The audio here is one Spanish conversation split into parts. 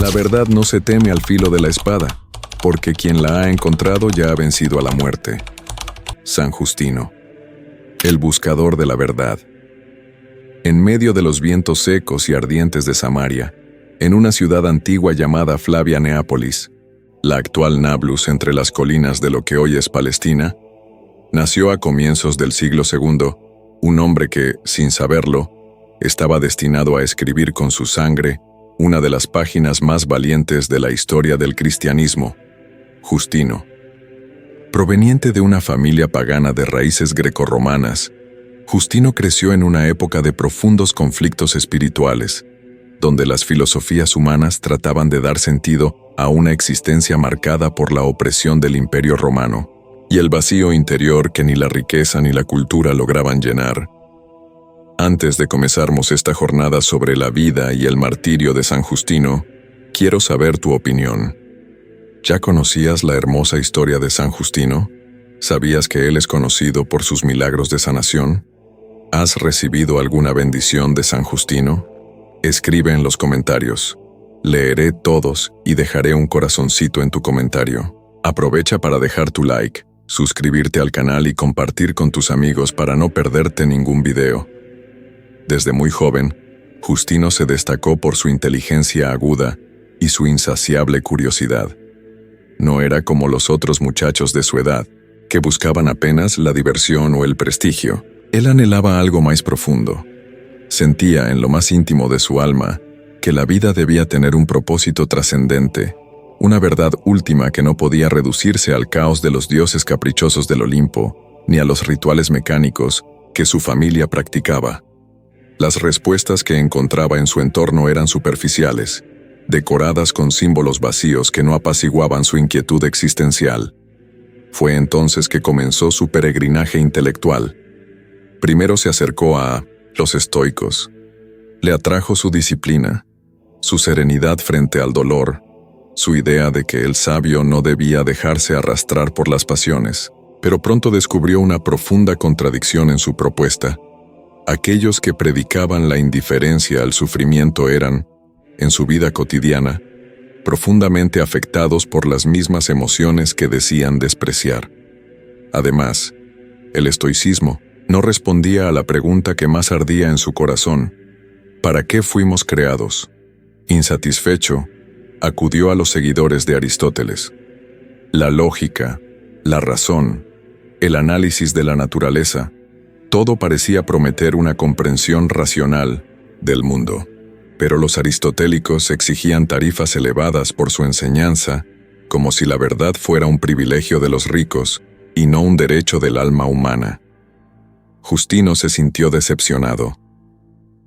La verdad no se teme al filo de la espada, porque quien la ha encontrado ya ha vencido a la muerte. San Justino, el buscador de la verdad. En medio de los vientos secos y ardientes de Samaria, en una ciudad antigua llamada Flavia Neápolis, la actual Nablus entre las colinas de lo que hoy es Palestina, nació a comienzos del siglo II un hombre que, sin saberlo, estaba destinado a escribir con su sangre una de las páginas más valientes de la historia del cristianismo, Justino. Proveniente de una familia pagana de raíces grecorromanas, Justino creció en una época de profundos conflictos espirituales, donde las filosofías humanas trataban de dar sentido a una existencia marcada por la opresión del Imperio Romano y el vacío interior que ni la riqueza ni la cultura lograban llenar. Antes de comenzarmos esta jornada sobre la vida y el martirio de San Justino, quiero saber tu opinión. ¿Ya conocías la hermosa historia de San Justino? ¿Sabías que él es conocido por sus milagros de sanación? ¿Has recibido alguna bendición de San Justino? Escribe en los comentarios. Leeré todos y dejaré un corazoncito en tu comentario. Aprovecha para dejar tu like, suscribirte al canal y compartir con tus amigos para no perderte ningún video. Desde muy joven, Justino se destacó por su inteligencia aguda y su insaciable curiosidad. No era como los otros muchachos de su edad, que buscaban apenas la diversión o el prestigio. Él anhelaba algo más profundo. Sentía en lo más íntimo de su alma que la vida debía tener un propósito trascendente, una verdad última que no podía reducirse al caos de los dioses caprichosos del Olimpo, ni a los rituales mecánicos que su familia practicaba. Las respuestas que encontraba en su entorno eran superficiales, decoradas con símbolos vacíos que no apaciguaban su inquietud existencial. Fue entonces que comenzó su peregrinaje intelectual. Primero se acercó a los estoicos. Le atrajo su disciplina, su serenidad frente al dolor, su idea de que el sabio no debía dejarse arrastrar por las pasiones, pero pronto descubrió una profunda contradicción en su propuesta. Aquellos que predicaban la indiferencia al sufrimiento eran, en su vida cotidiana, profundamente afectados por las mismas emociones que decían despreciar. Además, el estoicismo no respondía a la pregunta que más ardía en su corazón: ¿para qué fuimos creados? Insatisfecho, acudió a los seguidores de Aristóteles. La lógica, la razón, el análisis de la naturaleza, todo parecía prometer una comprensión racional del mundo. Pero los aristotélicos exigían tarifas elevadas por su enseñanza, como si la verdad fuera un privilegio de los ricos y no un derecho del alma humana. Justino se sintió decepcionado.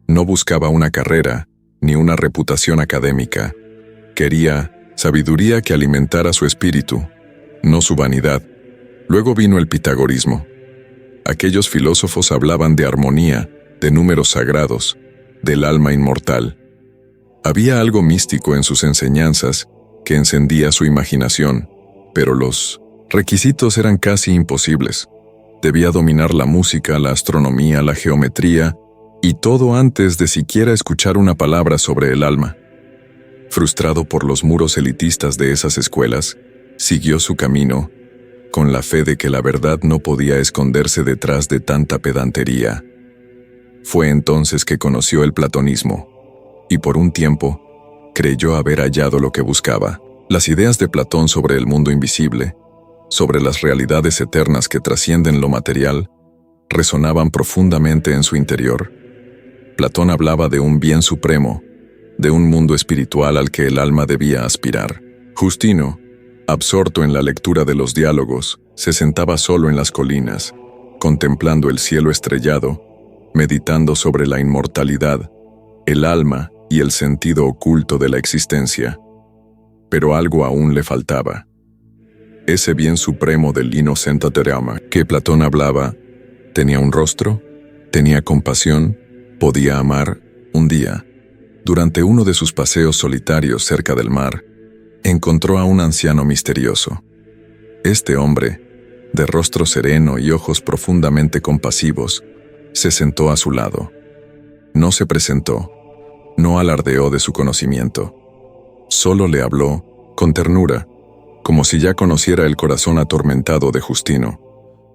No buscaba una carrera, ni una reputación académica. Quería sabiduría que alimentara su espíritu, no su vanidad. Luego vino el pitagorismo. Aquellos filósofos hablaban de armonía, de números sagrados, del alma inmortal. Había algo místico en sus enseñanzas que encendía su imaginación, pero los requisitos eran casi imposibles. Debía dominar la música, la astronomía, la geometría, y todo antes de siquiera escuchar una palabra sobre el alma. Frustrado por los muros elitistas de esas escuelas, siguió su camino, con la fe de que la verdad no podía esconderse detrás de tanta pedantería. Fue entonces que conoció el platonismo, y por un tiempo creyó haber hallado lo que buscaba. Las ideas de Platón sobre el mundo invisible, sobre las realidades eternas que trascienden lo material, resonaban profundamente en su interior. Platón hablaba de un bien supremo, de un mundo espiritual al que el alma debía aspirar. Justino, absorto en la lectura de los diálogos, se sentaba solo en las colinas, contemplando el cielo estrellado, meditando sobre la inmortalidad, el alma y el sentido oculto de la existencia. Pero algo aún le faltaba. Ese bien supremo del innocente drama que Platón hablaba, tenía un rostro, tenía compasión, podía amar. Un día, durante uno de sus paseos solitarios cerca del mar, encontró a un anciano misterioso. Este hombre, de rostro sereno y ojos profundamente compasivos, se sentó a su lado. No se presentó, no alardeó de su conocimiento. Solo le habló, con ternura, como si ya conociera el corazón atormentado de Justino.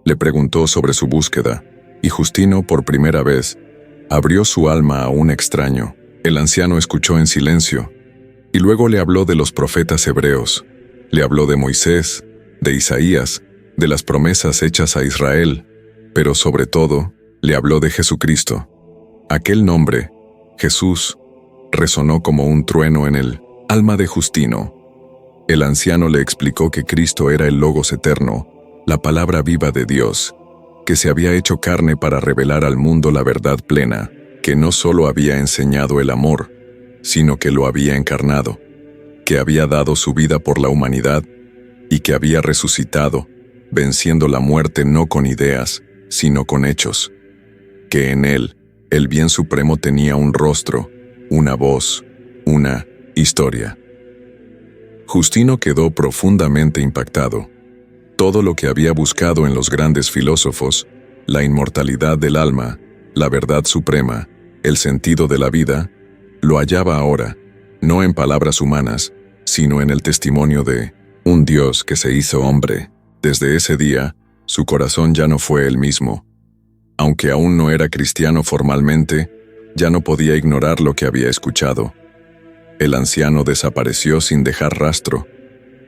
Le preguntó sobre su búsqueda, y Justino, por primera vez, abrió su alma a un extraño. El anciano escuchó en silencio, y luego le habló de los profetas hebreos. Le habló de Moisés, de Isaías, de las promesas hechas a Israel, pero sobre todo, le habló de Jesucristo. Aquel nombre, Jesús, resonó como un trueno en el alma de Justino. El anciano le explicó que Cristo era el Logos eterno, la palabra viva de Dios, que se había hecho carne para revelar al mundo la verdad plena, que no solo había enseñado el amor, sino que lo había encarnado, que había dado su vida por la humanidad y que había resucitado, venciendo la muerte no con ideas, sino con hechos, que en él, el bien supremo tenía un rostro, una voz, una historia. Justino quedó profundamente impactado. Todo lo que había buscado en los grandes filósofos, la inmortalidad del alma, la verdad suprema, el sentido de la vida, lo hallaba ahora, no en palabras humanas, sino en el testimonio de un Dios que se hizo hombre. Desde ese día, su corazón ya no fue el mismo. Aunque aún no era cristiano formalmente, ya no podía ignorar lo que había escuchado. El anciano desapareció sin dejar rastro,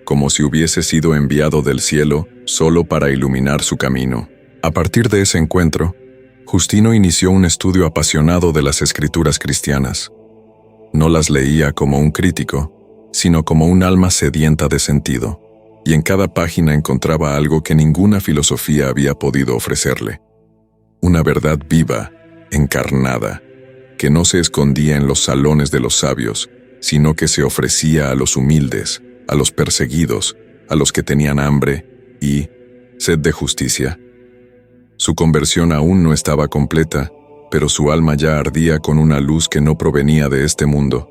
como si hubiese sido enviado del cielo solo para iluminar su camino. A partir de ese encuentro, Justino inició un estudio apasionado de las escrituras cristianas. No las leía como un crítico, sino como un alma sedienta de sentido, y en cada página encontraba algo que ninguna filosofía había podido ofrecerle. Una verdad viva, encarnada, que no se escondía en los salones de los sabios, sino que se ofrecía a los humildes, a los perseguidos, a los que tenían hambre y sed de justicia. Su conversión aún no estaba completa, pero su alma ya ardía con una luz que no provenía de este mundo.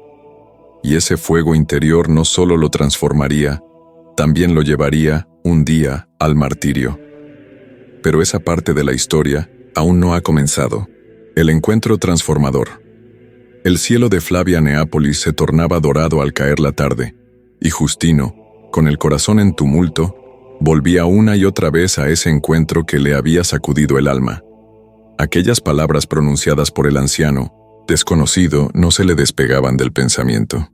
Y ese fuego interior no solo lo transformaría, también lo llevaría, un día, al martirio. Pero esa parte de la historia aún no ha comenzado. El encuentro transformador. El cielo de Flavia Neápolis se tornaba dorado al caer la tarde, y Justino, con el corazón en tumulto, volvía una y otra vez a ese encuentro que le había sacudido el alma. Aquellas palabras pronunciadas por el anciano, desconocido, no se le despegaban del pensamiento.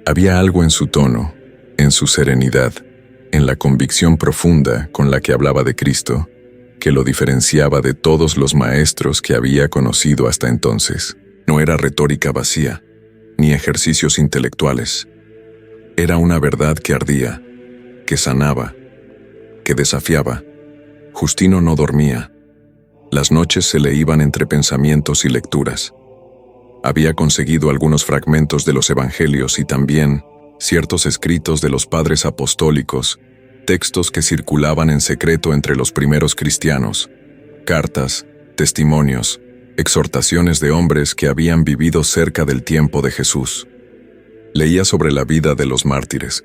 Había algo en su tono, en su serenidad, en la convicción profunda con la que hablaba de Cristo, que lo diferenciaba de todos los maestros que había conocido hasta entonces. No era retórica vacía, ni ejercicios intelectuales. Era una verdad que ardía, que sanaba, que desafiaba. Justino no dormía. Las noches se le iban entre pensamientos y lecturas. Había conseguido algunos fragmentos de los evangelios y también ciertos escritos de los padres apostólicos, textos que circulaban en secreto entre los primeros cristianos, cartas, testimonios, exhortaciones de hombres que habían vivido cerca del tiempo de Jesús. Leía sobre la vida de los mártires,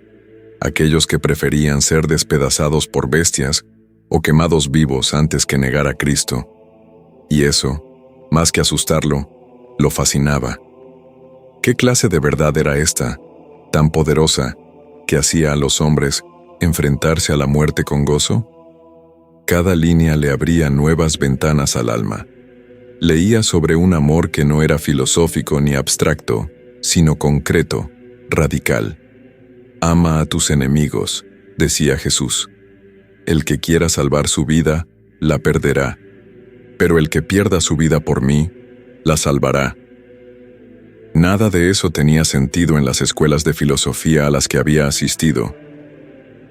aquellos que preferían ser despedazados por bestias o quemados vivos antes que negar a Cristo. Y eso, más que asustarlo, lo fascinaba. ¿Qué clase de verdad era esta, tan poderosa, que hacía a los hombres enfrentarse a la muerte con gozo? Cada línea le abría nuevas ventanas al alma. Leía sobre un amor que no era filosófico ni abstracto, sino concreto, radical. Ama a tus enemigos, decía Jesús. El que quiera salvar su vida, la perderá. Pero el que pierda su vida por mí, la salvará. Nada de eso tenía sentido en las escuelas de filosofía a las que había asistido.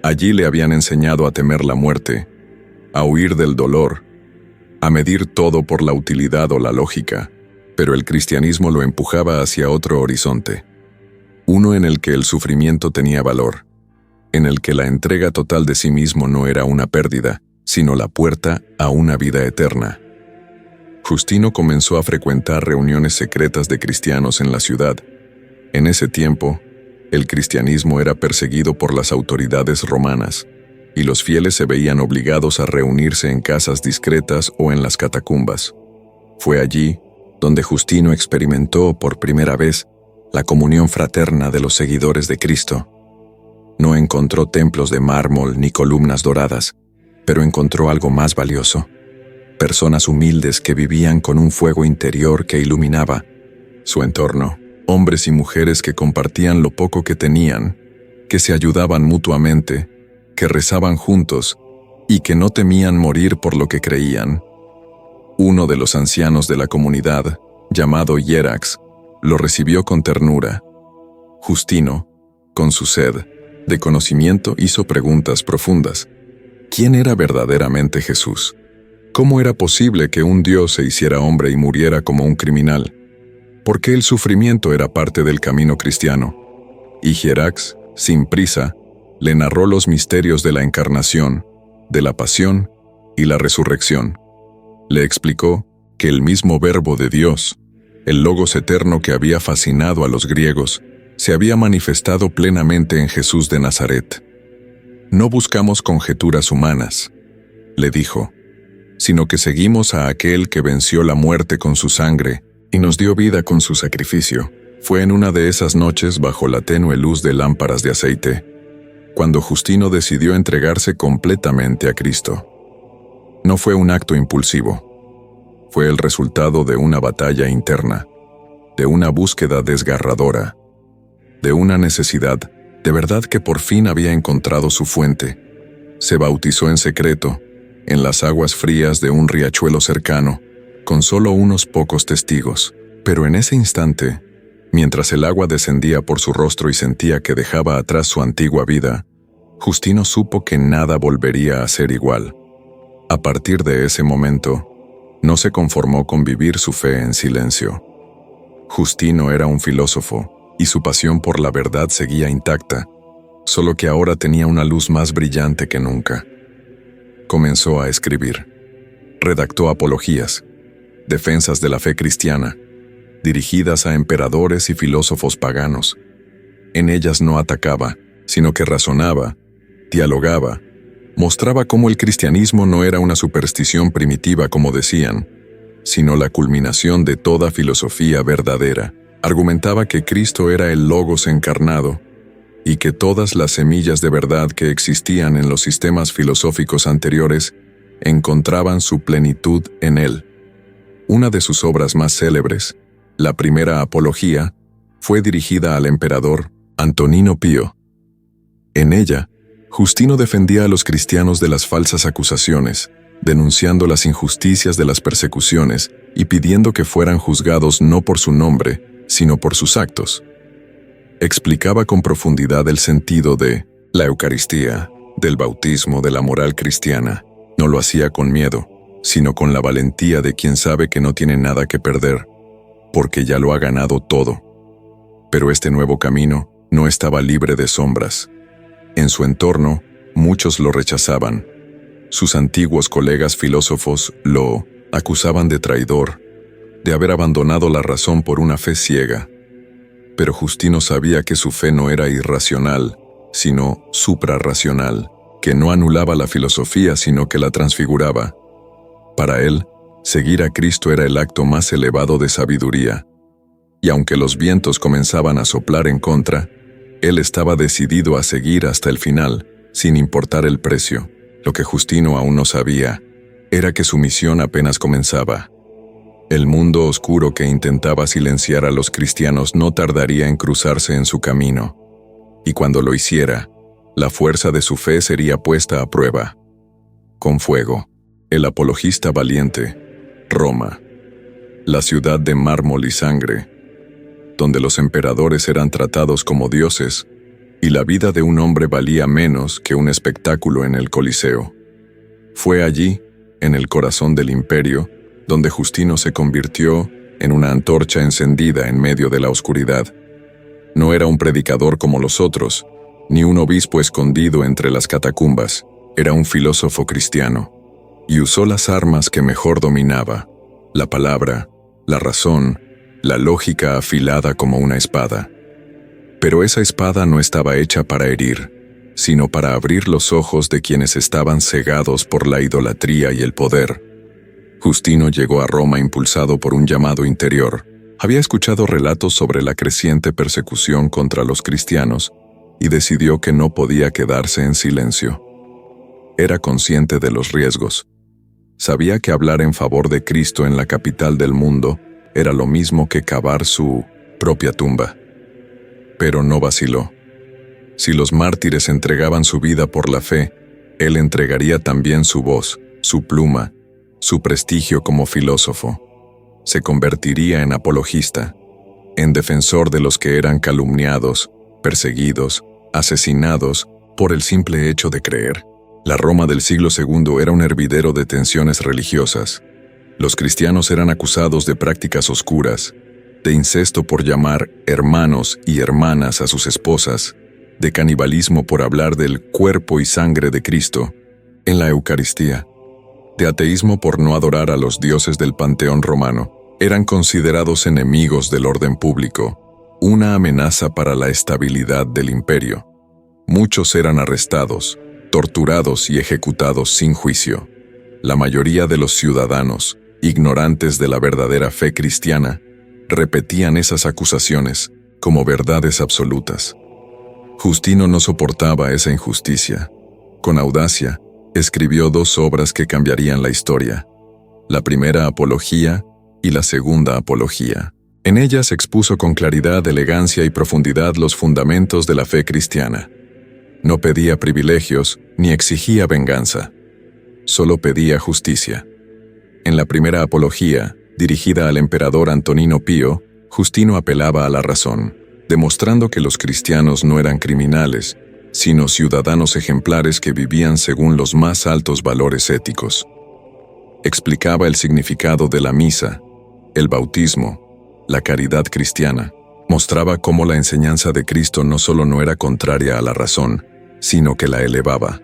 Allí le habían enseñado a temer la muerte, a huir del dolor, a medir todo por la utilidad o la lógica, pero el cristianismo lo empujaba hacia otro horizonte. Uno en el que el sufrimiento tenía valor, en el que la entrega total de sí mismo no era una pérdida, sino la puerta a una vida eterna. Justino comenzó a frecuentar reuniones secretas de cristianos en la ciudad. En ese tiempo, el cristianismo era perseguido por las autoridades romanas, y los fieles se veían obligados a reunirse en casas discretas o en las catacumbas. Fue allí donde Justino experimentó por primera vez la comunión fraterna de los seguidores de Cristo. No encontró templos de mármol ni columnas doradas, pero encontró algo más valioso: personas humildes que vivían con un fuego interior que iluminaba su entorno, hombres y mujeres que compartían lo poco que tenían, que se ayudaban mutuamente, que rezaban juntos y que no temían morir por lo que creían. Uno de los ancianos de la comunidad, llamado Hierax, lo recibió con ternura. Justino, con su sed de conocimiento, hizo preguntas profundas. ¿Quién era verdaderamente Jesús? ¿Cómo era posible que un Dios se hiciera hombre y muriera como un criminal? ¿Por qué el sufrimiento era parte del camino cristiano? Y Hierax, sin prisa, le narró los misterios de la encarnación, de la pasión y la resurrección. Le explicó que el mismo Verbo de Dios, el Logos eterno que había fascinado a los griegos, se había manifestado plenamente en Jesús de Nazaret. No buscamos conjeturas humanas, le dijo, sino que seguimos a aquel que venció la muerte con su sangre y nos dio vida con su sacrificio. Fue en una de esas noches, bajo la tenue luz de lámparas de aceite, cuando Justino decidió entregarse completamente a Cristo. No fue un acto impulsivo. Fue el resultado de una batalla interna, de una búsqueda desgarradora, de una necesidad de verdad que por fin había encontrado su fuente. Se bautizó en secreto, en las aguas frías de un riachuelo cercano, con solo unos pocos testigos. Pero en ese instante, mientras el agua descendía por su rostro y sentía que dejaba atrás su antigua vida, Justino supo que nada volvería a ser igual. A partir de ese momento, no se conformó con vivir su fe en silencio. Justino era un filósofo, y su pasión por la verdad seguía intacta, solo que ahora tenía una luz más brillante que nunca. Comenzó a escribir. Redactó apologías, defensas de la fe cristiana, dirigidas a emperadores y filósofos paganos. En ellas no atacaba, sino que razonaba, dialogaba, mostraba cómo el cristianismo no era una superstición primitiva como decían, sino la culminación de toda filosofía verdadera. Argumentaba que Cristo era el Logos encarnado y que todas las semillas de verdad que existían en los sistemas filosóficos anteriores encontraban su plenitud en él. Una de sus obras más célebres, la primera Apología, fue dirigida al emperador Antonino Pío. En ella, Justino defendía a los cristianos de las falsas acusaciones, denunciando las injusticias de las persecuciones y pidiendo que fueran juzgados no por su nombre, sino por sus actos. Explicaba con profundidad el sentido de la Eucaristía, del bautismo, de la moral cristiana. No lo hacía con miedo, sino con la valentía de quien sabe que no tiene nada que perder, porque ya lo ha ganado todo. Pero este nuevo camino no estaba libre de sombras. En su entorno, muchos lo rechazaban. Sus antiguos colegas filósofos lo acusaban de traidor, de haber abandonado la razón por una fe ciega. Pero Justino sabía que su fe no era irracional, sino suprarracional, que no anulaba la filosofía, sino que la transfiguraba. Para él, seguir a Cristo era el acto más elevado de sabiduría. Y aunque los vientos comenzaban a soplar en contra, él estaba decidido a seguir hasta el final, sin importar el precio. Lo que Justino aún no sabía era que su misión apenas comenzaba. El mundo oscuro que intentaba silenciar a los cristianos no tardaría en cruzarse en su camino. Y cuando lo hiciera, la fuerza de su fe sería puesta a prueba. Con fuego, el apologista valiente, Roma, la ciudad de mármol y sangre, donde los emperadores eran tratados como dioses y la vida de un hombre valía menos que un espectáculo en el Coliseo. Fue allí, en el corazón del imperio, donde Justino se convirtió en una antorcha encendida en medio de la oscuridad. No era un predicador como los otros, ni un obispo escondido entre las catacumbas. Era un filósofo cristiano, y usó las armas que mejor dominaba: la palabra, la razón, la lógica afilada como una espada. Pero esa espada no estaba hecha para herir, sino para abrir los ojos de quienes estaban cegados por la idolatría y el poder. Justino llegó a Roma impulsado por un llamado interior. Había escuchado relatos sobre la creciente persecución contra los cristianos y decidió que no podía quedarse en silencio. Era consciente de los riesgos. Sabía que hablar en favor de Cristo en la capital del mundo era lo mismo que cavar su propia tumba. Pero no vaciló. Si los mártires entregaban su vida por la fe, él entregaría también su voz, su pluma, su prestigio como filósofo. Se convertiría en apologista, en defensor de los que eran calumniados, perseguidos, asesinados por el simple hecho de creer. La Roma del siglo II era un hervidero de tensiones religiosas. Los cristianos eran acusados de prácticas oscuras, de incesto por llamar hermanos y hermanas a sus esposas, de canibalismo por hablar del cuerpo y sangre de Cristo en la Eucaristía, de ateísmo por no adorar a los dioses del panteón romano. Eran considerados enemigos del orden público, una amenaza para la estabilidad del imperio. Muchos eran arrestados, torturados y ejecutados sin juicio. La mayoría de los ciudadanos, ignorantes de la verdadera fe cristiana, repetían esas acusaciones como verdades absolutas. Justino no soportaba esa injusticia. Con audacia, escribió 2 obras que cambiarían la historia: la primera Apología y la segunda Apología. En ellas expuso con claridad, elegancia y profundidad los fundamentos de la fe cristiana. No pedía privilegios ni exigía venganza. Solo pedía justicia. En la primera Apología, dirigida al emperador Antonino Pío, Justino apelaba a la razón, demostrando que los cristianos no eran criminales, sino ciudadanos ejemplares que vivían según los más altos valores éticos. Explicaba el significado de la misa, el bautismo, la caridad cristiana. Mostraba cómo la enseñanza de Cristo no solo no era contraria a la razón, sino que la elevaba.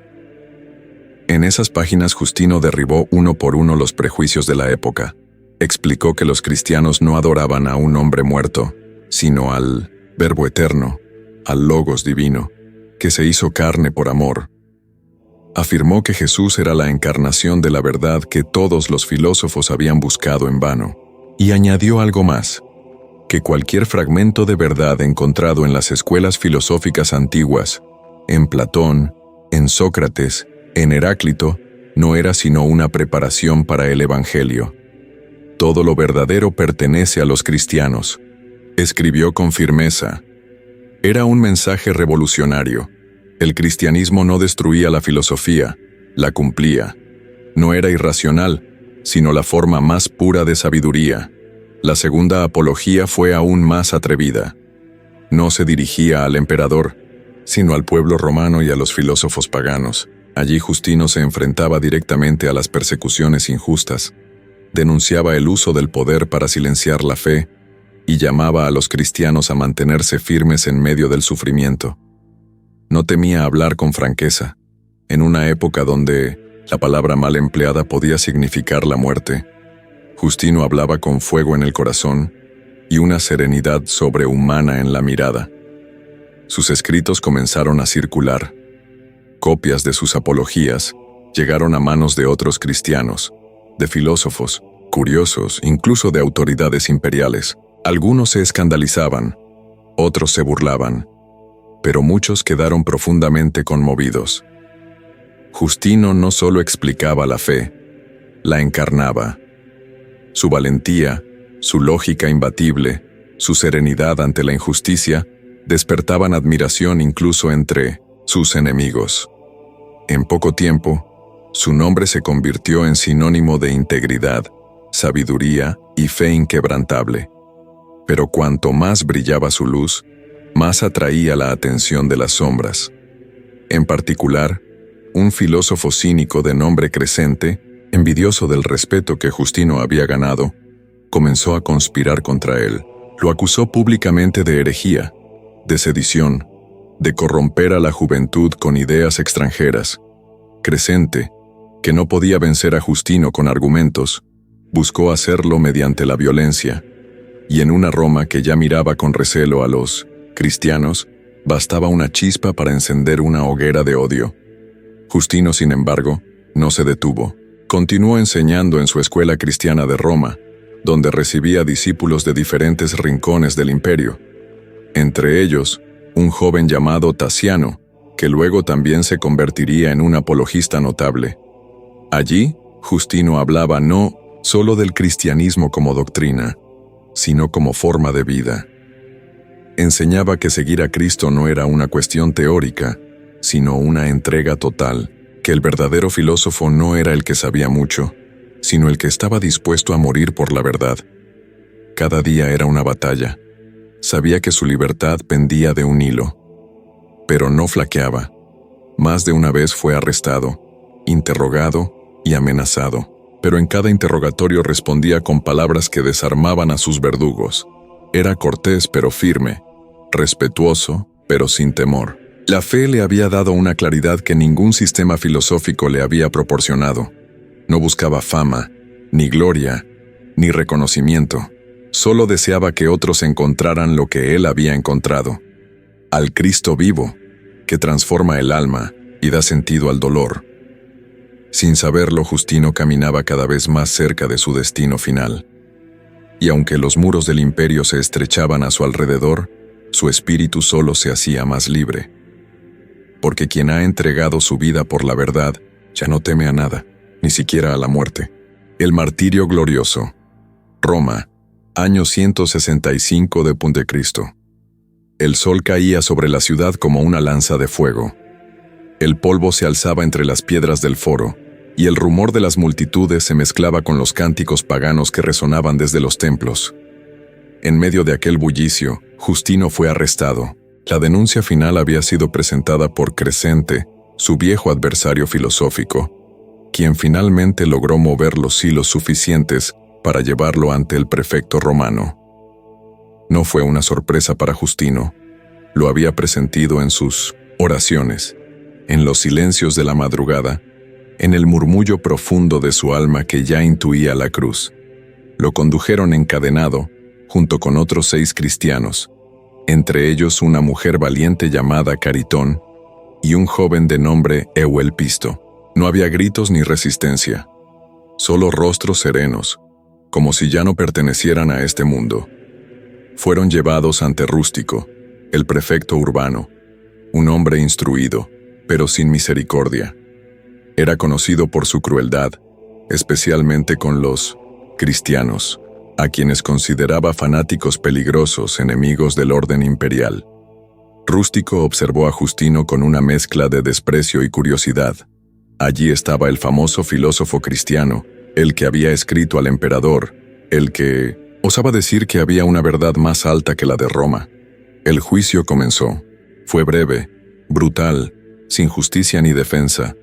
En esas páginas Justino derribó uno por uno los prejuicios de la época. Explicó que los cristianos no adoraban a un hombre muerto, sino al Verbo eterno, al Logos divino, que se hizo carne por amor. Afirmó que Jesús era la encarnación de la verdad que todos los filósofos habían buscado en vano. Y añadió algo más: que cualquier fragmento de verdad encontrado en las escuelas filosóficas antiguas, en Platón, en Sócrates, en Heráclito, no era sino una preparación para el Evangelio. Todo lo verdadero pertenece a los cristianos, escribió con firmeza. Era un mensaje revolucionario. El cristianismo no destruía la filosofía, la cumplía. No era irracional, sino la forma más pura de sabiduría. La segunda Apología fue aún más atrevida. No se dirigía al emperador, sino al pueblo romano y a los filósofos paganos. Allí Justino se enfrentaba directamente a las persecuciones injustas, denunciaba el uso del poder para silenciar la fe y llamaba a los cristianos a mantenerse firmes en medio del sufrimiento. No temía hablar con franqueza, en una época donde la palabra mal empleada podía significar la muerte. Justino hablaba con fuego en el corazón y una serenidad sobrehumana en la mirada. Sus escritos comenzaron a circular. Copias de sus apologías llegaron a manos de otros cristianos, de filósofos, curiosos, incluso de autoridades imperiales. Algunos se escandalizaban, otros se burlaban, pero muchos quedaron profundamente conmovidos. Justino no solo explicaba la fe, la encarnaba. Su valentía, su lógica imbatible, su serenidad ante la injusticia, despertaban admiración incluso entre sus enemigos. En poco tiempo, su nombre se convirtió en sinónimo de integridad, sabiduría y fe inquebrantable. Pero cuanto más brillaba su luz, más atraía la atención de las sombras. En particular, un filósofo cínico de nombre Crescente, envidioso del respeto que Justino había ganado, comenzó a conspirar contra él. Lo acusó públicamente de herejía, de sedición, de corromper a la juventud con ideas extranjeras. Crescente, que no podía vencer a Justino con argumentos, buscó hacerlo mediante la violencia, y en una Roma que ya miraba con recelo a los cristianos, bastaba una chispa para encender una hoguera de odio. Justino, sin embargo, no se detuvo. Continuó enseñando en su escuela cristiana de Roma, donde recibía discípulos de diferentes rincones del imperio. Entre ellos, un joven llamado Tasiano, que luego también se convertiría en un apologista notable. Allí, Justino hablaba no solo del cristianismo como doctrina, sino como forma de vida. Enseñaba que seguir a Cristo no era una cuestión teórica, sino una entrega total, que el verdadero filósofo no era el que sabía mucho, sino el que estaba dispuesto a morir por la verdad. Cada día era una batalla. Sabía que su libertad pendía de un hilo, pero no flaqueaba. Más de una vez fue arrestado, interrogado y amenazado, pero en cada interrogatorio respondía con palabras que desarmaban a sus verdugos. Era cortés pero firme, respetuoso pero sin temor. La fe le había dado una claridad que ningún sistema filosófico le había proporcionado. No buscaba fama, ni gloria, ni reconocimiento. Solo deseaba que otros encontraran lo que él había encontrado: al Cristo vivo, que transforma el alma y da sentido al dolor. Sin saberlo, Justino caminaba cada vez más cerca de su destino final. Y aunque los muros del imperio se estrechaban a su alrededor, su espíritu solo se hacía más libre. Porque quien ha entregado su vida por la verdad ya no teme a nada, ni siquiera a la muerte. El martirio glorioso. Roma, año 165 de Cristo. El sol caía sobre la ciudad como una lanza de fuego. El polvo se alzaba entre las piedras del foro, y el rumor de las multitudes se mezclaba con los cánticos paganos que resonaban desde los templos. En medio de aquel bullicio, Justino fue arrestado. La denuncia final había sido presentada por Crescente, su viejo adversario filosófico, quien finalmente logró mover los hilos suficientes para llevarlo ante el prefecto romano. No fue una sorpresa para Justino. Lo había presentido en sus oraciones, en los silencios de la madrugada, en el murmullo profundo de su alma que ya intuía la cruz. Lo condujeron encadenado, junto con otros 6 cristianos, entre ellos una mujer valiente llamada Caritón y un joven de nombre Euelpisto. No había gritos ni resistencia, solo rostros serenos, como si ya no pertenecieran a este mundo. Fueron llevados ante Rústico, el prefecto urbano, un hombre instruido, pero sin misericordia. Era conocido por su crueldad, especialmente con los cristianos, a quienes consideraba fanáticos peligrosos, enemigos del orden imperial. Rústico observó a Justino con una mezcla de desprecio y curiosidad. Allí estaba el famoso filósofo cristiano, el que había escrito al emperador, el que osaba decir que había una verdad más alta que la de Roma. El juicio comenzó. Fue breve, brutal, sin justicia ni defensa.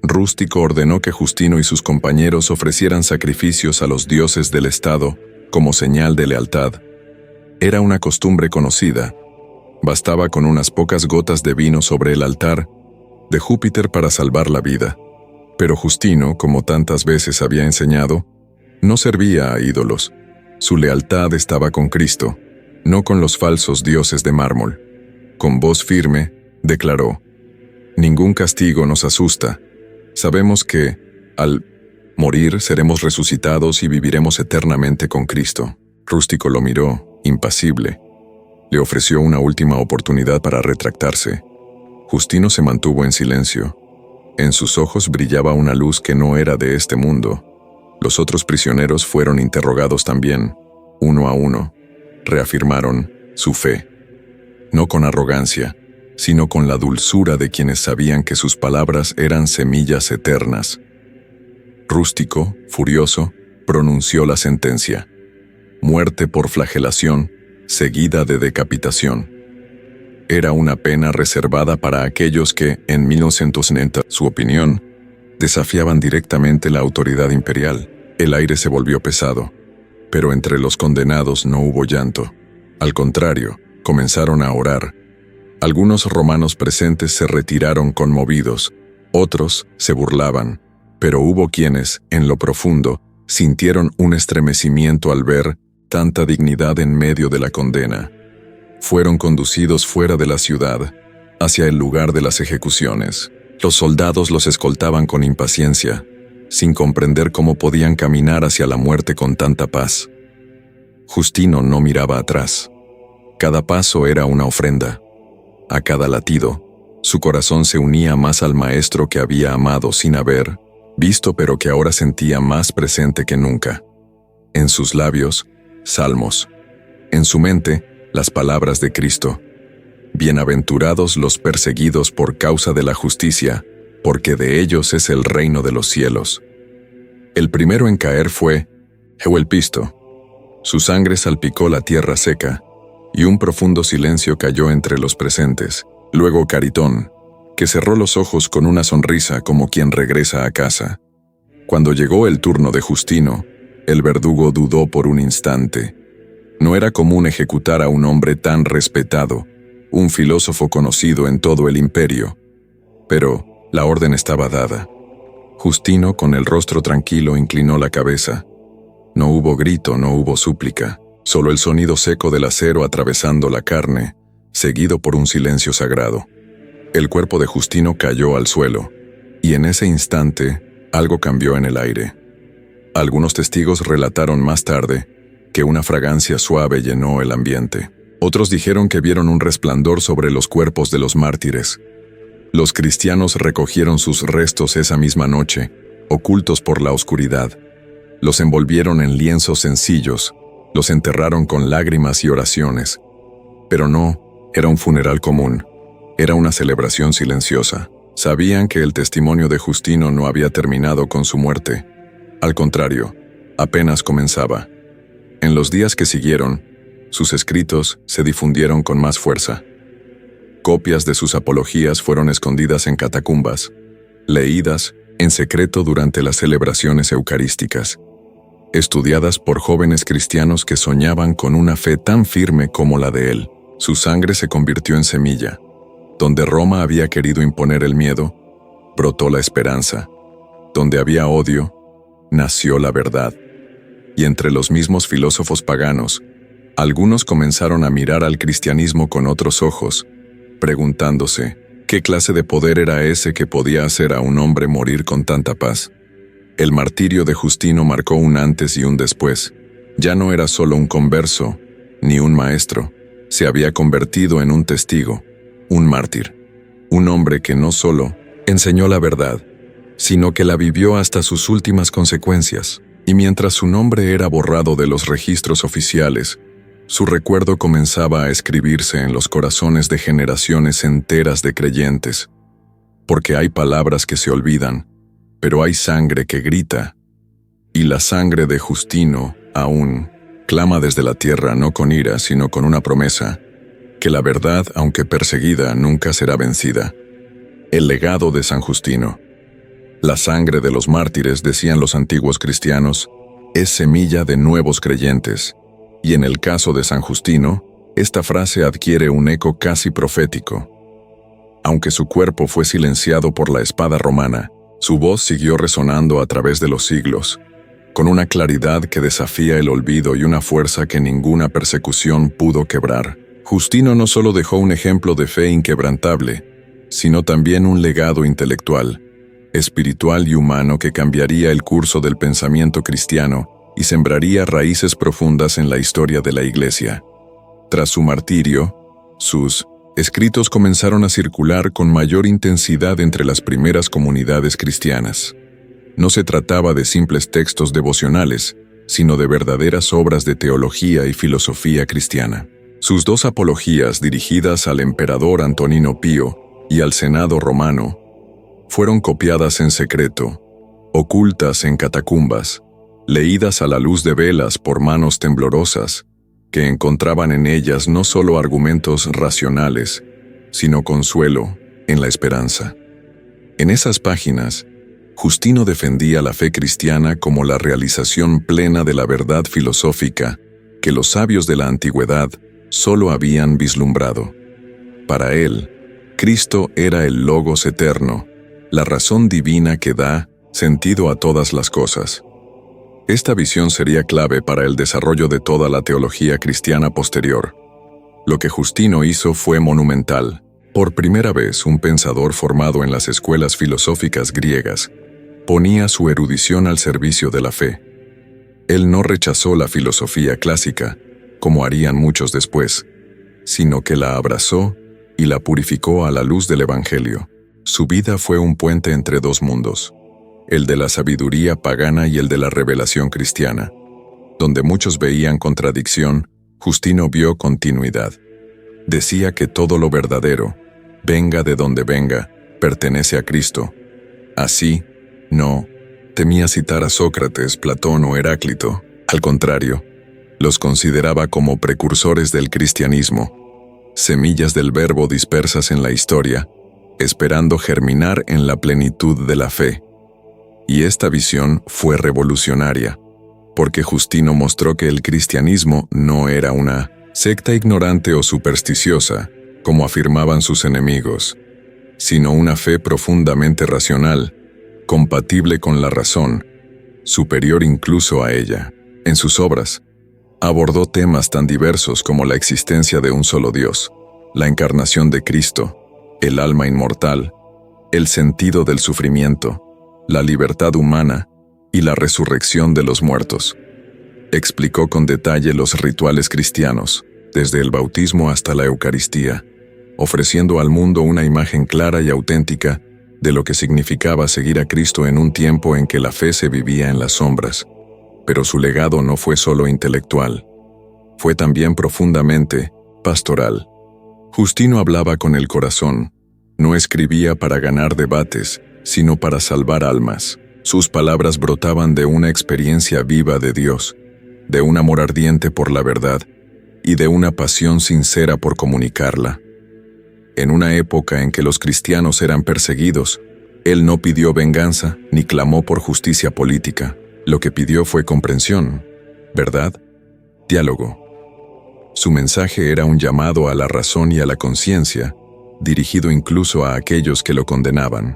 Rústico ordenó que Justino y sus compañeros ofrecieran sacrificios a los dioses del Estado como señal de lealtad. Era una costumbre conocida. Bastaba con unas pocas gotas de vino sobre el altar de Júpiter para salvar la vida. Pero Justino, como tantas veces había enseñado, no servía a ídolos. Su lealtad estaba con Cristo, no con los falsos dioses de mármol. Con voz firme, declaró: «Ningún castigo nos asusta. Sabemos que, al morir, seremos resucitados y viviremos eternamente con Cristo». Rústico lo miró, impasible. Le ofreció una última oportunidad para retractarse. Justino se mantuvo en silencio. En sus ojos brillaba una luz que no era de este mundo. Los otros prisioneros fueron interrogados también, uno a uno. Reafirmaron su fe. No con arrogancia, sino con la dulzura de quienes sabían que sus palabras eran semillas eternas. Rústico, furioso, pronunció la sentencia: muerte por flagelación, seguida de decapitación. Era una pena reservada para aquellos que, en 1990, su opinión, desafiaban directamente la autoridad imperial. El aire se volvió pesado, pero entre los condenados no hubo llanto. Al contrario, comenzaron a orar. Algunos romanos presentes se retiraron conmovidos, otros se burlaban, pero hubo quienes, en lo profundo, sintieron un estremecimiento al ver tanta dignidad en medio de la condena. Fueron conducidos fuera de la ciudad, hacia el lugar de las ejecuciones. Los soldados los escoltaban con impaciencia, sin comprender cómo podían caminar hacia la muerte con tanta paz. Justino no miraba atrás. Cada paso era una ofrenda. A cada latido, su corazón se unía más al maestro que había amado sin haber visto, pero que ahora sentía más presente que nunca. En sus labios, salmos. En su mente, las palabras de Cristo. Bienaventurados los perseguidos por causa de la justicia, porque de ellos es el reino de los cielos. El primero en caer fue Euelpisto. Su sangre salpicó la tierra seca, y un profundo silencio cayó entre los presentes. Luego Caritón, que cerró los ojos con una sonrisa como quien regresa a casa. Cuando llegó el turno de Justino, el verdugo dudó por un instante. No era común ejecutar a un hombre tan respetado, un filósofo conocido en todo el imperio. Pero la orden estaba dada. Justino, con el rostro tranquilo, inclinó la cabeza. No hubo grito, no hubo súplica, solo el sonido seco del acero atravesando la carne, seguido por un silencio sagrado. El cuerpo de Justino cayó al suelo, y en ese instante algo cambió en el aire. Algunos testigos relataron más tarde que una fragancia suave llenó el ambiente. Otros dijeron que vieron un resplandor sobre los cuerpos de los mártires. Los cristianos recogieron sus restos esa misma noche, ocultos por la oscuridad. Los envolvieron en lienzos sencillos, los enterraron con lágrimas y oraciones. Pero no era un funeral común, era una celebración silenciosa. Sabían que el testimonio de Justino no había terminado con su muerte. Al contrario, apenas comenzaba. En los días que siguieron, sus escritos se difundieron con más fuerza. Copias de sus apologías fueron escondidas en catacumbas, leídas en secreto durante las celebraciones eucarísticas, estudiadas por jóvenes cristianos que soñaban con una fe tan firme como la de él. Su sangre se convirtió en semilla. Donde Roma había querido imponer el miedo, brotó la esperanza. Donde había odio, nació la verdad. Y entre los mismos filósofos paganos, algunos comenzaron a mirar al cristianismo con otros ojos, preguntándose, ¿qué clase de poder era ese que podía hacer a un hombre morir con tanta paz? El martirio de Justino marcó un antes y un después. Ya no era solo un converso, ni un maestro. Se había convertido en un testigo, un mártir. Un hombre que no solo enseñó la verdad, sino que la vivió hasta sus últimas consecuencias. Y mientras su nombre era borrado de los registros oficiales, su recuerdo comenzaba a escribirse en los corazones de generaciones enteras de creyentes. Porque hay palabras que se olvidan, pero hay sangre que grita. Y la sangre de Justino aún clama desde la tierra, no con ira, sino con una promesa, que la verdad, aunque perseguida, nunca será vencida. El legado de San Justino. La sangre de los mártires, decían los antiguos cristianos, es semilla de nuevos creyentes. Y en el caso de San Justino, esta frase adquiere un eco casi profético. Aunque su cuerpo fue silenciado por la espada romana, su voz siguió resonando a través de los siglos, con una claridad que desafía el olvido y una fuerza que ninguna persecución pudo quebrar. Justino no solo dejó un ejemplo de fe inquebrantable, sino también un legado intelectual, espiritual y humano que cambiaría el curso del pensamiento cristiano y sembraría raíces profundas en la historia de la Iglesia. Tras su martirio, sus escritos comenzaron a circular con mayor intensidad entre las primeras comunidades cristianas. No se trataba de simples textos devocionales, sino de verdaderas obras de teología y filosofía cristiana. Sus dos apologías, dirigidas al emperador Antonino Pío y al Senado romano, fueron copiadas en secreto, ocultas en catacumbas, leídas a la luz de velas por manos temblorosas, que encontraban en ellas no solo argumentos racionales, sino consuelo en la esperanza. En esas páginas, Justino defendía la fe cristiana como la realización plena de la verdad filosófica que los sabios de la antigüedad solo habían vislumbrado. Para él, Cristo era el Logos eterno, la razón divina que da sentido a todas las cosas. Esta visión sería clave para el desarrollo de toda la teología cristiana posterior. Lo que Justino hizo fue monumental. Por primera vez, un pensador formado en las escuelas filosóficas griegas ponía su erudición al servicio de la fe. Él no rechazó la filosofía clásica, como harían muchos después, sino que la abrazó y la purificó a la luz del Evangelio. Su vida fue un puente entre dos mundos, el de la sabiduría pagana y el de la revelación cristiana. Donde muchos veían contradicción, Justino vio continuidad. Decía que todo lo verdadero, venga de donde venga, pertenece a Cristo. Así, no temía citar a Sócrates, Platón o Heráclito. Al contrario, los consideraba como precursores del cristianismo, semillas del verbo dispersas en la historia, esperando germinar en la plenitud de la fe. Y esta visión fue revolucionaria, porque Justino mostró que el cristianismo no era una secta ignorante o supersticiosa, como afirmaban sus enemigos, sino una fe profundamente racional, compatible con la razón, superior incluso a ella. En sus obras, abordó temas tan diversos como la existencia de un solo Dios, la encarnación de Cristo, el alma inmortal, el sentido del sufrimiento, la libertad humana y la resurrección de los muertos. Explicó con detalle los rituales cristianos, desde el bautismo hasta la Eucaristía, ofreciendo al mundo una imagen clara y auténtica de lo que significaba seguir a Cristo en un tiempo en que la fe se vivía en las sombras. Pero su legado no fue solo intelectual, fue también profundamente pastoral. Justino hablaba con el corazón, no escribía para ganar debates, sino para salvar almas. Sus palabras brotaban de una experiencia viva de Dios, de un amor ardiente por la verdad y de una pasión sincera por comunicarla. En una época en que los cristianos eran perseguidos, él no pidió venganza ni clamó por justicia política. Lo que pidió fue comprensión, verdad, diálogo. Su mensaje era un llamado a la razón y a la conciencia, dirigido incluso a aquellos que lo condenaban.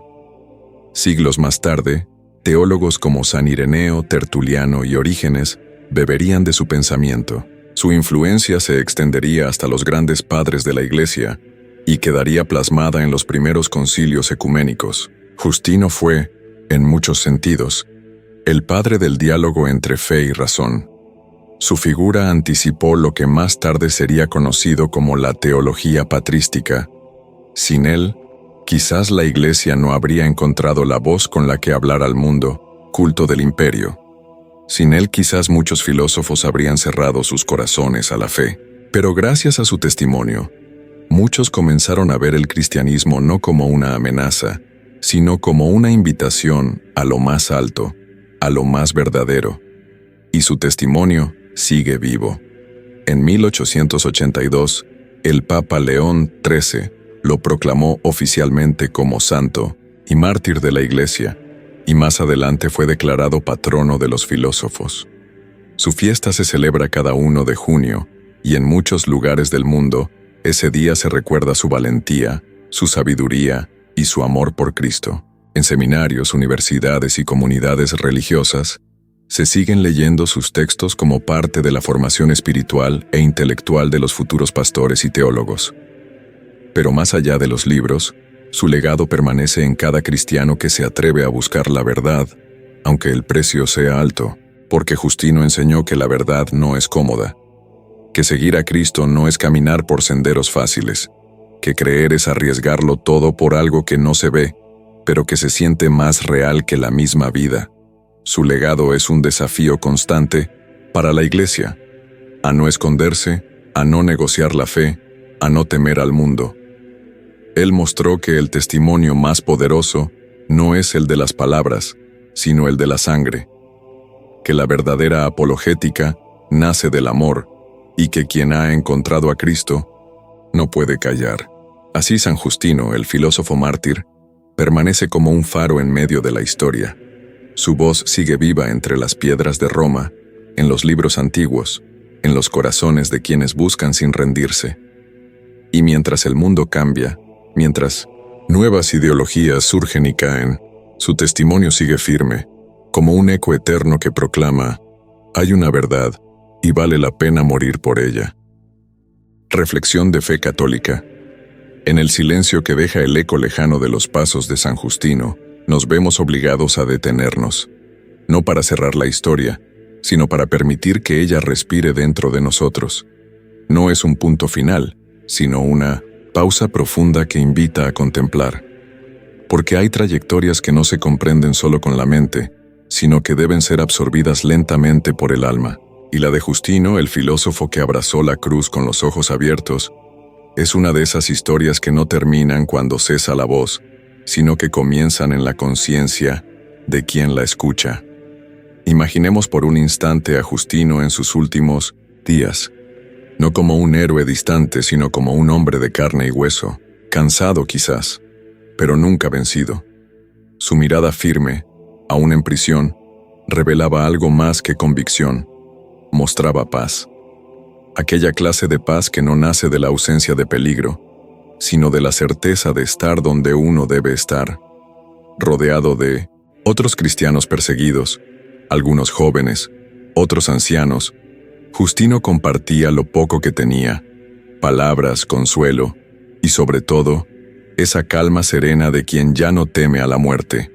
Siglos más tarde, teólogos como San Ireneo, Tertuliano y Orígenes beberían de su pensamiento. Su influencia se extendería hasta los grandes padres de la Iglesia y quedaría plasmada en los primeros concilios ecuménicos. Justino fue, en muchos sentidos, el padre del diálogo entre fe y razón. Su figura anticipó lo que más tarde sería conocido como la teología patrística. Sin él, quizás la Iglesia no habría encontrado la voz con la que hablar al mundo, culto del imperio. Sin él quizás muchos filósofos habrían cerrado sus corazones a la fe. Pero gracias a su testimonio, muchos comenzaron a ver el cristianismo no como una amenaza, sino como una invitación a lo más alto, a lo más verdadero. Y su testimonio sigue vivo. En 1882, el Papa León XIII lo proclamó oficialmente como santo y mártir de la Iglesia, y más adelante fue declarado patrono de los filósofos. Su fiesta se celebra cada 1 de junio, y en muchos lugares del mundo, ese día se recuerda su valentía, su sabiduría y su amor por Cristo. En seminarios, universidades y comunidades religiosas, se siguen leyendo sus textos como parte de la formación espiritual e intelectual de los futuros pastores y teólogos. Pero más allá de los libros, su legado permanece en cada cristiano que se atreve a buscar la verdad, aunque el precio sea alto, porque Justino enseñó que la verdad no es cómoda, que seguir a Cristo no es caminar por senderos fáciles, que creer es arriesgarlo todo por algo que no se ve, pero que se siente más real que la misma vida. Su legado es un desafío constante para la Iglesia, a no esconderse, a no negociar la fe, a no temer al mundo. Él mostró que el testimonio más poderoso no es el de las palabras, sino el de la sangre, que la verdadera apologética nace del amor y que quien ha encontrado a Cristo no puede callar. Así San Justino, el filósofo mártir, permanece como un faro en medio de la historia. Su voz sigue viva entre las piedras de Roma, en los libros antiguos, en los corazones de quienes buscan sin rendirse. Y mientras el mundo cambia, mientras nuevas ideologías surgen y caen, su testimonio sigue firme, como un eco eterno que proclama: hay una verdad y vale la pena morir por ella. Reflexión de fe católica. En el silencio que deja el eco lejano de los pasos de San Justino, nos vemos obligados a detenernos, no para cerrar la historia, sino para permitir que ella respire dentro de nosotros. No es un punto final, sino una pausa profunda que invita a contemplar. Porque hay trayectorias que no se comprenden solo con la mente, sino que deben ser absorbidas lentamente por el alma. Y la de Justino, el filósofo que abrazó la cruz con los ojos abiertos, es una de esas historias que no terminan cuando cesa la voz, sino que comienzan en la conciencia de quien la escucha. Imaginemos por un instante a Justino en sus últimos días, no como un héroe distante, sino como un hombre de carne y hueso, cansado quizás, pero nunca vencido. Su mirada firme, aún en prisión, revelaba algo más que convicción, mostraba paz. Aquella clase de paz que no nace de la ausencia de peligro, sino de la certeza de estar donde uno debe estar, rodeado de otros cristianos perseguidos, algunos jóvenes, otros ancianos. Justino compartía lo poco que tenía, palabras, consuelo, y sobre todo, esa calma serena de quien ya no teme a la muerte.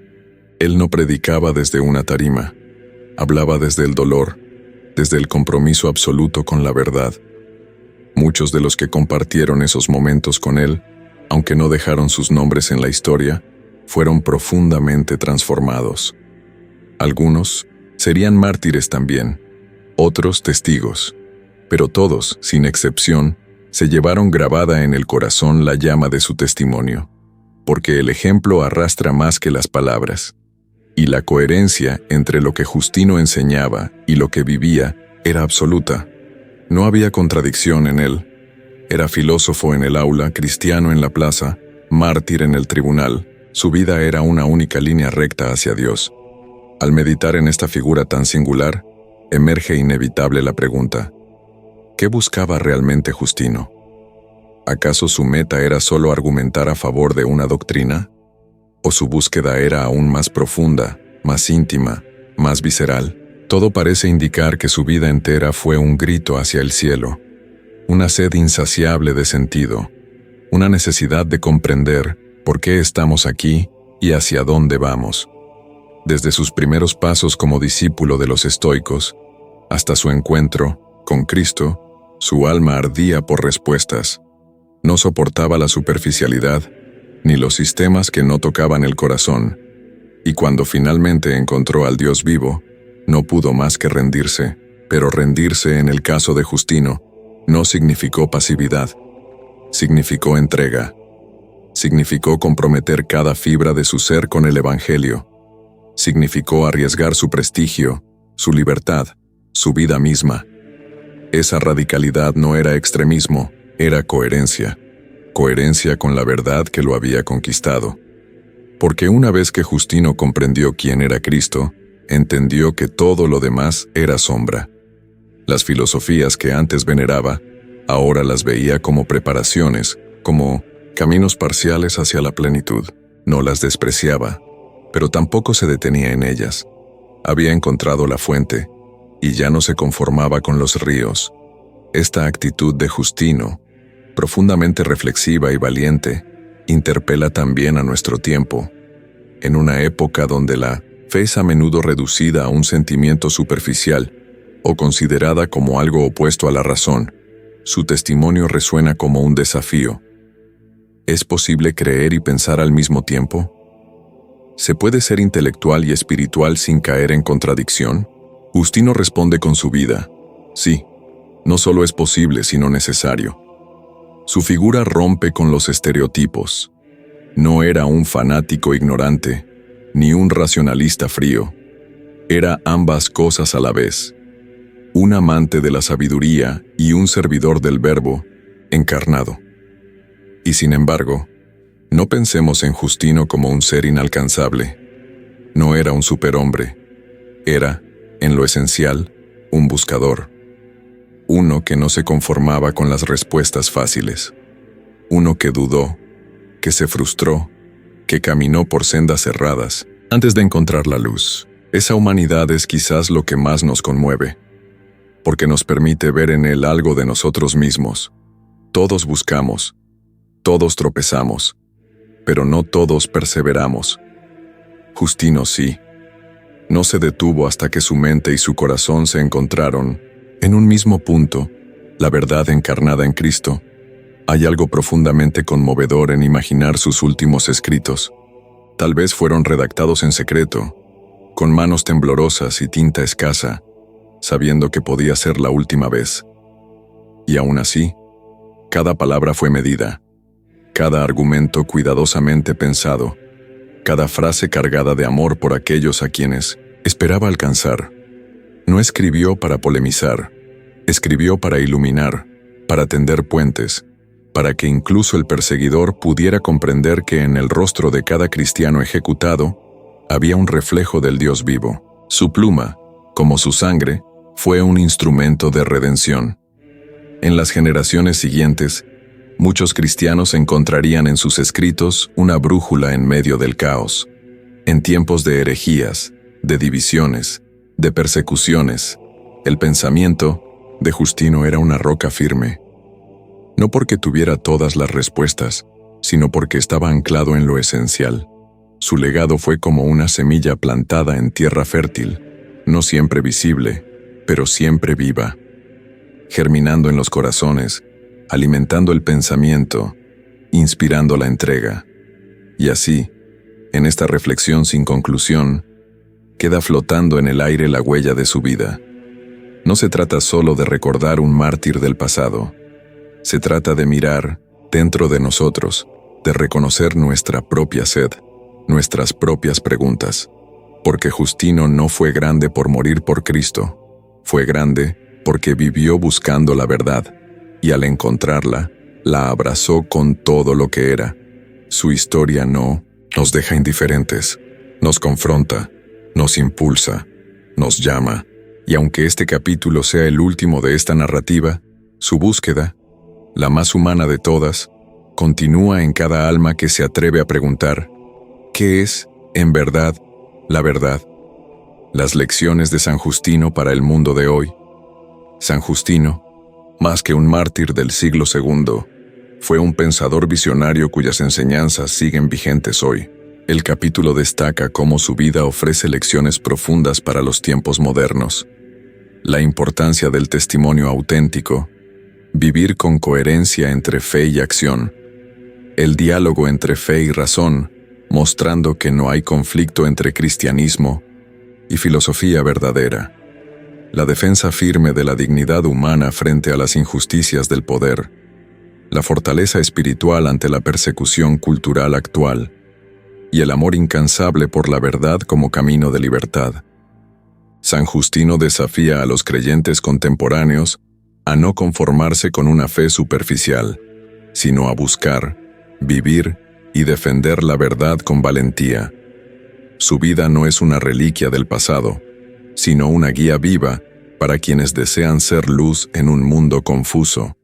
Él no predicaba desde una tarima, hablaba desde el dolor, desde el compromiso absoluto con la verdad. Muchos de los que compartieron esos momentos con él, aunque no dejaron sus nombres en la historia, fueron profundamente transformados. Algunos serían mártires también, otros testigos, pero todos, sin excepción, se llevaron grabada en el corazón la llama de su testimonio, porque el ejemplo arrastra más que las palabras. Y la coherencia entre lo que Justino enseñaba y lo que vivía era absoluta. No había contradicción en él. Era filósofo en el aula, cristiano en la plaza, mártir en el tribunal. Su vida era una única línea recta hacia Dios. Al meditar en esta figura tan singular, emerge inevitable la pregunta: ¿qué buscaba realmente Justino? ¿Acaso su meta era solo argumentar a favor de una doctrina? ¿O su búsqueda era aún más profunda, más íntima, más visceral? Todo parece indicar que su vida entera fue un grito hacia el cielo, una sed insaciable de sentido, una necesidad de comprender por qué estamos aquí y hacia dónde vamos. Desde sus primeros pasos como discípulo de los estoicos, hasta su encuentro con Cristo, su alma ardía por respuestas. No soportaba la superficialidad, ni los sistemas que no tocaban el corazón, y cuando finalmente encontró al Dios vivo, no pudo más que rendirse, pero rendirse en el caso de Justino no significó pasividad, significó entrega, significó comprometer cada fibra de su ser con el Evangelio, significó arriesgar su prestigio, su libertad, su vida misma. Esa radicalidad no era extremismo, era coherencia. Coherencia con la verdad que lo había conquistado. Porque una vez que Justino comprendió quién era Cristo, entendió que todo lo demás era sombra. Las filosofías que antes veneraba, ahora las veía como preparaciones, como caminos parciales hacia la plenitud. No las despreciaba, pero tampoco se detenía en ellas. Había encontrado la fuente, y ya no se conformaba con los ríos. Esta actitud de Justino, profundamente reflexiva y valiente, interpela también a nuestro tiempo. En una época donde la fe es a menudo reducida a un sentimiento superficial o considerada como algo opuesto a la razón, su testimonio resuena como un desafío. ¿Es posible creer y pensar al mismo tiempo? ¿Se puede ser intelectual y espiritual sin caer en contradicción? Justino responde con su vida: sí, no solo es posible, sino necesario. Su figura rompe con los estereotipos. No era un fanático ignorante, ni un racionalista frío. Era ambas cosas a la vez. Un amante de la sabiduría y un servidor del Verbo encarnado. Y sin embargo, no pensemos en Justino como un ser inalcanzable. No era un superhombre. Era, en lo esencial, un buscador. Uno que no se conformaba con las respuestas fáciles. Uno que dudó, que se frustró, que caminó por sendas cerradas antes de encontrar la luz. Esa humanidad es quizás lo que más nos conmueve, porque nos permite ver en él algo de nosotros mismos. Todos buscamos, todos tropezamos, pero no todos perseveramos. Justino sí. No se detuvo hasta que su mente y su corazón se encontraron en un mismo punto, la verdad encarnada en Cristo. Hay algo profundamente conmovedor en imaginar sus últimos escritos. Tal vez fueron redactados en secreto, con manos temblorosas y tinta escasa, sabiendo que podía ser la última vez. Y aún así, cada palabra fue medida, cada argumento cuidadosamente pensado, cada frase cargada de amor por aquellos a quienes esperaba alcanzar. No escribió para polemizar, escribió para iluminar, para tender puentes, para que incluso el perseguidor pudiera comprender que en el rostro de cada cristiano ejecutado había un reflejo del Dios vivo. Su pluma, como su sangre, fue un instrumento de redención. En las generaciones siguientes, muchos cristianos encontrarían en sus escritos una brújula en medio del caos. En tiempos de herejías, de divisiones, de persecuciones, el pensamiento de Justino era una roca firme. No porque tuviera todas las respuestas, sino porque estaba anclado en lo esencial. Su legado fue como una semilla plantada en tierra fértil, no siempre visible, pero siempre viva, germinando en los corazones, alimentando el pensamiento, inspirando la entrega. Y así, en esta reflexión sin conclusión, queda flotando en el aire la huella de su vida. No se trata solo de recordar un mártir del pasado. Se trata de mirar dentro de nosotros, de reconocer nuestra propia sed, nuestras propias preguntas. Porque Justino no fue grande por morir por Cristo, fue grande porque vivió buscando la verdad, y al encontrarla, la abrazó con todo lo que era. Su historia no nos deja indiferentes, nos confronta, nos impulsa, nos llama, y aunque este capítulo sea el último de esta narrativa, su búsqueda, la más humana de todas, continúa en cada alma que se atreve a preguntar, ¿qué es, en verdad, la verdad? Las lecciones de San Justino para el mundo de hoy. San Justino, más que un mártir del siglo II, fue un pensador visionario cuyas enseñanzas siguen vigentes hoy. El capítulo destaca cómo su vida ofrece lecciones profundas para los tiempos modernos. La importancia del testimonio auténtico, vivir con coherencia entre fe y acción, el diálogo entre fe y razón, mostrando que no hay conflicto entre cristianismo y filosofía verdadera. La defensa firme de la dignidad humana frente a las injusticias del poder, la fortaleza espiritual ante la persecución cultural actual, y el amor incansable por la verdad como camino de libertad. San Justino desafía a los creyentes contemporáneos a no conformarse con una fe superficial, sino a buscar, vivir y defender la verdad con valentía. Su vida no es una reliquia del pasado, sino una guía viva para quienes desean ser luz en un mundo confuso.